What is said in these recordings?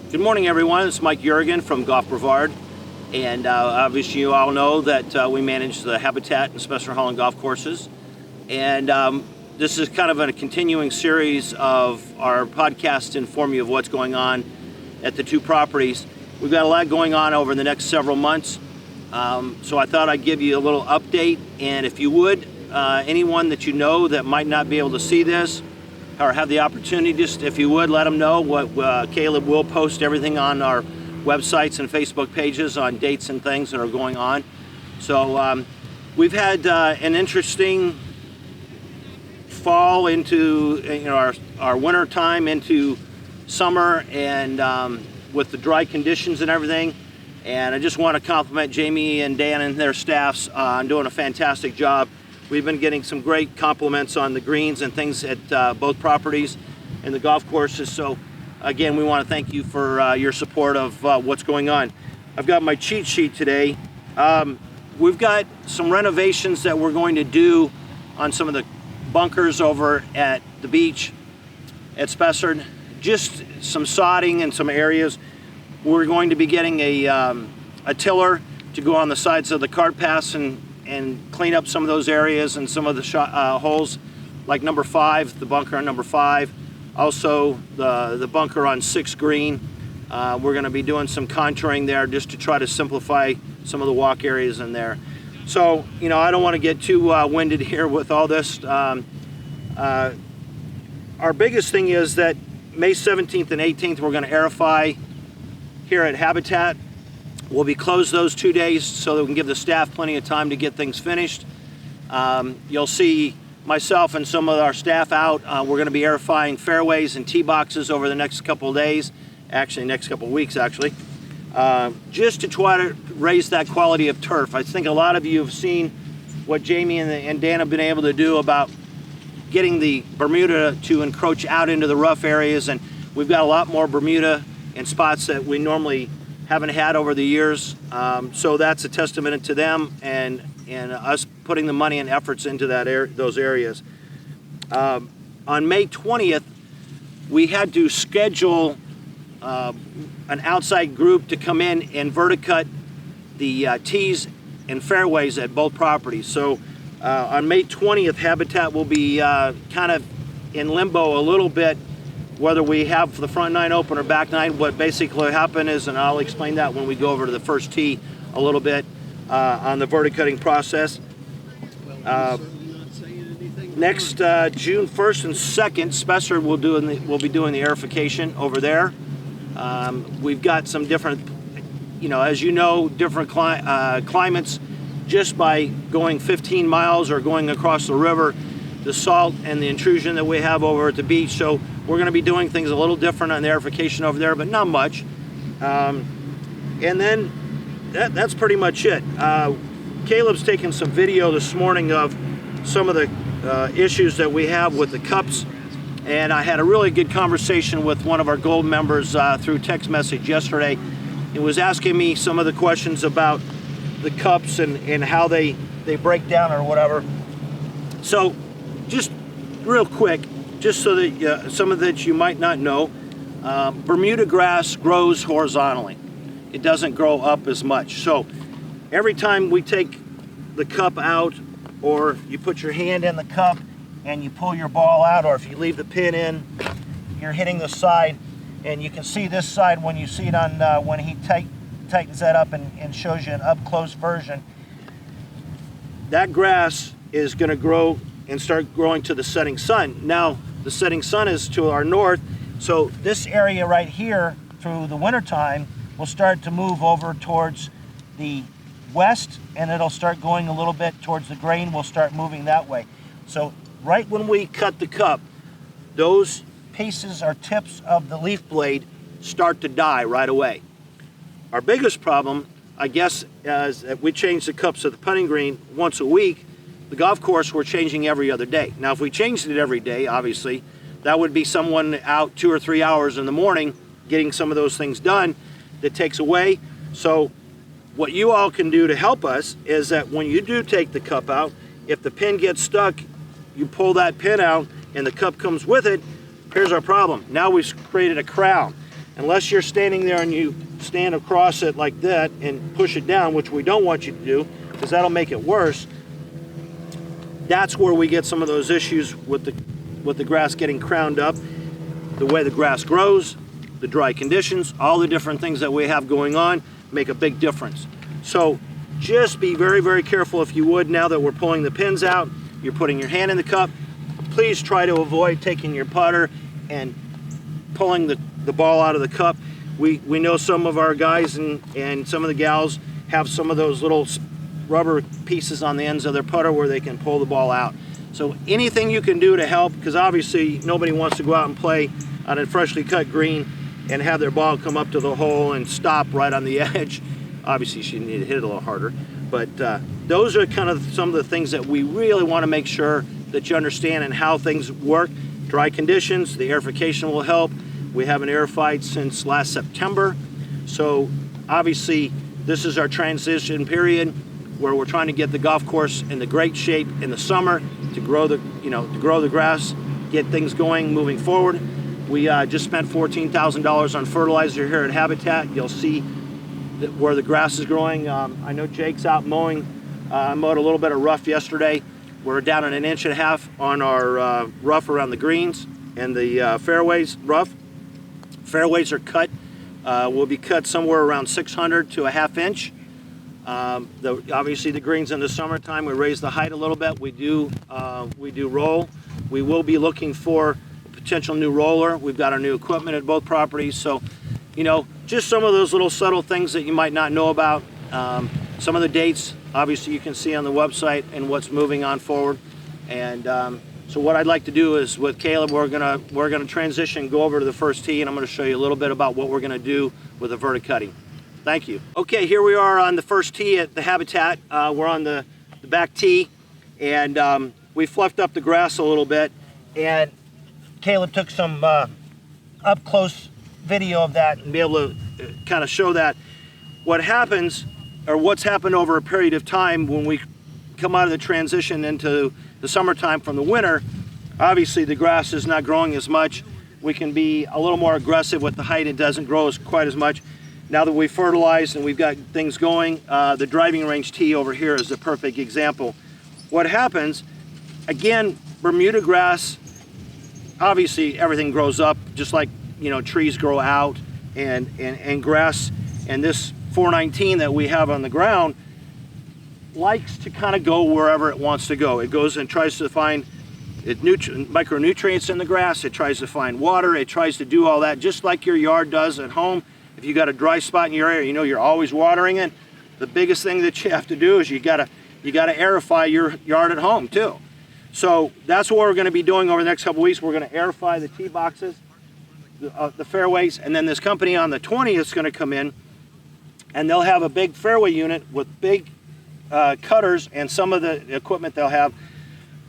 Good morning, everyone. It's Mike Yurigan from Golf Brevard, and obviously you all know that we manage the Habitat and Spessard Holland golf courses, and this is kind of a continuing series of our podcast to inform you of what's going on at the two properties. We've got a lot going on over the next several months, so I thought I'd give you a little update, and if you would, anyone that you know that might not be able to see this or have the opportunity, just if you would let them know what Caleb will post everything on our websites and Facebook pages on dates and things that are going on. So we've had an interesting fall into our winter time into summer, and with the dry conditions and everything. And I just want to compliment Jamie and Dan and their staffs on doing a fantastic job. We've been getting some great compliments on the greens and things at both properties and the golf courses. So again, we want to thank you for your support of what's going on. I've got my cheat sheet today. We've got some renovations that we're going to do on some of the bunkers over at the beach at Spessard. Just some sodding in some areas. We're going to be getting a tiller to go on the sides of the cart paths and clean up some of those areas and some of the holes, like number 5, the bunker on number 5. Also the bunker on 6 green. We're going to be doing some contouring there just to try to simplify some of the walk areas in there. So, I don't want to get too winded here with all this. Our biggest thing is that May 17th and 18th, we're going to aerify here at Habitat. We'll be closed those 2 days so that we can give the staff plenty of time to get things finished. You'll see myself and some of our staff out. We're going to be aerifying fairways and tee boxes over the next couple of days, actually next couple of weeks actually, just to try to raise that quality of turf. I think a lot of you have seen what Jamie and Dan have been able to do about getting the Bermuda to encroach out into the rough areas, and we've got a lot more Bermuda in spots that we normally haven't had over the years. So that's a testament to them and us putting the money and efforts into those areas. On May 20th, we had to schedule an outside group to come in and verticut the tees and fairways at both properties. So on May 20th, Habitat will be kind of in limbo a little bit, whether we have the front 9 open or back 9. What basically happened is, and I'll explain that when we go over to the first tee a little bit on the verticutting process. Next June 1st and 2nd, Spessard will be doing the aerification over there. We've got some different, as you know, different climates. Just by going 15 miles or going across the river, the salt and the intrusion that we have over at the beach. So we're going to be doing things a little different on the aerification over there, but not much. And then that's pretty much it. Caleb's taken some video this morning of some of the issues that we have with the cups, and I had a really good conversation with one of our gold members through text message yesterday. He was asking me some of the questions about the cups and how they break down or whatever. So just real quick, just so that some of that you might not know, Bermuda grass grows horizontally. It doesn't grow up as much. So every time we take the cup out, or you put your hand in the cup and you pull your ball out, or if you leave the pin in, you're hitting the side. And you can see this side when you see it on when he tightens that up and shows you an up-close version. That grass is going to grow and start growing to the setting sun. Now, the setting sun is to our north, so this area right here through the winter time will start to move over towards the west, and it'll start going a little bit towards the grain. We'll start moving that way. So right when we cut the cup, those pieces or tips of the leaf blade start to die right away. Our biggest problem, I guess, is that we change the cups of the putting green once a week. The golf course, we're changing every other day. Now, if we changed it every day, obviously, that would be someone out 2 or 3 hours in the morning getting some of those things done. That takes away. So what you all can do to help us is that when you do take the cup out, if the pin gets stuck, you pull that pin out and the cup comes with it. Here's our problem. Now we've created a crown. unless you're standing there and you stand across it like that and push it down, which we don't want you to do because that'll make it worse. That's where we get some of those issues with the grass getting crowned up, the way the grass grows, the dry conditions, all the different things that we have going on make a big difference. So just be very, very careful, if you would, now that we're pulling the pins out, you're putting your hand in the cup. Please try to avoid taking your putter and pulling the ball out of the cup. We know some of our guys and some of the gals have some of those little rubber pieces on the ends of their putter where they can pull the ball out. So anything you can do to help, because obviously nobody wants to go out and play on a freshly cut green and have their ball come up to the hole and stop right on the edge. Obviously you need to hit it a little harder, but those are kind of some of the things that we really want to make sure that you understand and how things work. Dry conditions, the aerification will help. We haven't aerified since last September, so obviously this is our transition period where we're trying to get the golf course in the great shape in the summer to grow the grass, get things going moving forward. We just spent $14,000 on fertilizer here at Habitat. You'll see where the grass is growing. I know Jake's out mowing. I mowed a little bit of rough yesterday. We're down an 1.5 inches on our rough around the greens and the fairways rough. Fairways are cut, will be cut somewhere around 600 to a 1/2 inch. Obviously the greens in the summertime, we raise the height a little bit. We do roll. We will be looking for a potential new roller. We've got our new equipment at both properties. So, just some of those little subtle things that you might not know about. Some of the dates, obviously you can see on the website and what's moving on forward. And so what I'd like to do is with Caleb, we're gonna transition, go over to the first tee, and I'm gonna show you a little bit about what we're gonna do with the verticutting. Thank you. Okay, here we are on the first tee at the Habitat. We're on the back tee, and we fluffed up the grass a little bit, and Caleb took some up close video of that and be able to kind of show that what happens, or what's happened over a period of time when we come out of the transition into the summertime from the winter. Obviously the grass is not growing as much. We can be a little more aggressive with the height. It doesn't grow quite as much. Now that we've fertilized and we've got things going, the driving range tee over here is the perfect example. What happens, again, Bermuda grass, obviously everything grows up just like trees grow out, and grass, and this 419 that we have on the ground likes to kind of go wherever it wants to go. It goes and tries to find micronutrients in the grass. It tries to find water. It tries to do all that just like your yard does at home. If you got a dry spot in your area, you're always watering it. The biggest thing that you have to do is you gotta aerify your yard at home too. So that's what we're going to be doing over the next couple weeks. We're going to aerify the tee boxes, the fairways, and then this company on the 20th is going to come in, and they'll have a big fairway unit with big cutters and some of the equipment they'll have.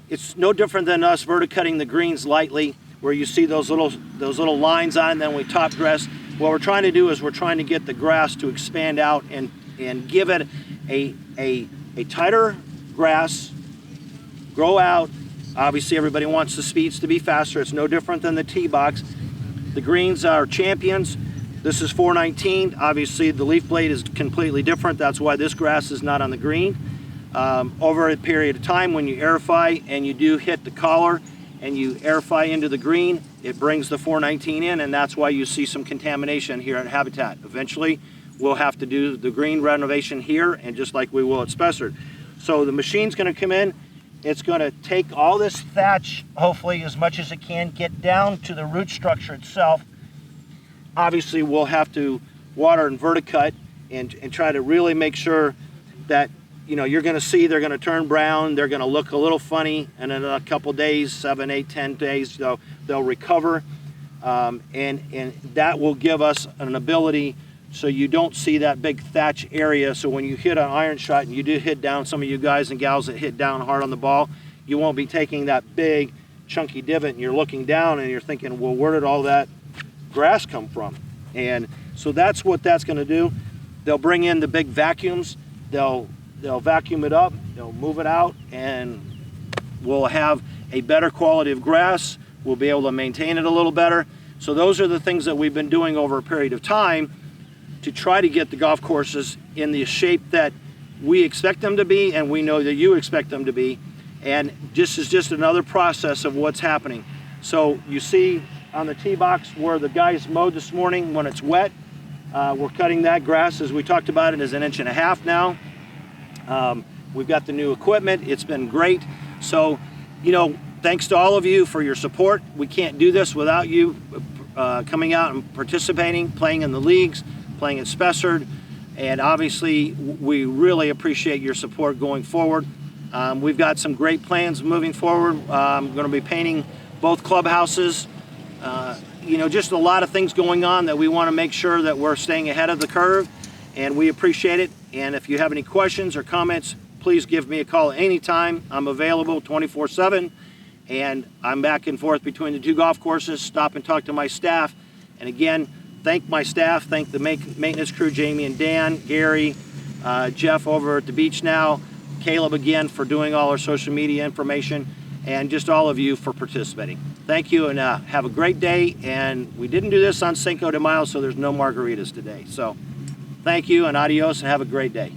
It's no different than us verticutting the greens lightly, where you see those little lines on, and then we top dress. What we're trying to do is we're trying to get the grass to expand out and give it a tighter grass, grow out. Obviously everybody wants the speeds to be faster. It's no different than the tee box. The greens are champions. This is 419. Obviously the leaf blade is completely different. That's why this grass is not on the green. Over a period of time, when you aerify and you do hit the collar and you aerify into the green, it brings the 419 in, and that's why you see some contamination here at Habitat. Eventually we'll have to do the green renovation here, and just like we will at Spessard. So the machine's going to come in. It's going to take all this thatch, hopefully as much as it can, get down to the root structure itself. Obviously we'll have to water and verticut and try to really make sure that you're going to see they're going to turn brown, they're going to look a little funny, and in a couple days, 7, 8, 10 days, they'll recover, and that will give us an ability so you don't see that big thatch area. So when you hit an iron shot, and you do hit down, some of you guys and gals that hit down hard on the ball, you won't be taking that big chunky divot and you're looking down and you're thinking, well, where did all that grass come from? And so that's what that's going to do. They'll bring in the big vacuums, they'll vacuum it up, they'll move it out, and we'll have a better quality of grass. We'll be able to maintain it a little better. So those are the things that we've been doing over a period of time to try to get the golf courses in the shape that we expect them to be, and we know that you expect them to be. And this is just another process of what's happening. So you see on the tee box where the guys mowed this morning when it's wet, we're cutting that grass, as we talked about it, is 1.5 inches now. We've got the new equipment. It's been great. So, you know, thanks to all of you for your support. We can't do this without you coming out and participating, playing in the leagues, playing at Spessard. And obviously, we really appreciate your support going forward. We've got some great plans moving forward. I'm going to be painting both clubhouses. You know, just a lot of things going on that we want to make sure that we're staying ahead of the curve, and we appreciate it. And if you have any questions or comments, please give me a call anytime. I'm available 24/7, and I'm back and forth between the two golf courses. Stop and talk to my staff. And again, thank my staff, thank the maintenance crew, Jamie and Dan, Gary, Jeff over at the beach now, Caleb again for doing all our social media information, and just all of you for participating. Thank you, and have a great day. And we didn't do this on Cinco de Mayo, so there's no margaritas today. So thank you, and adios, and have a great day.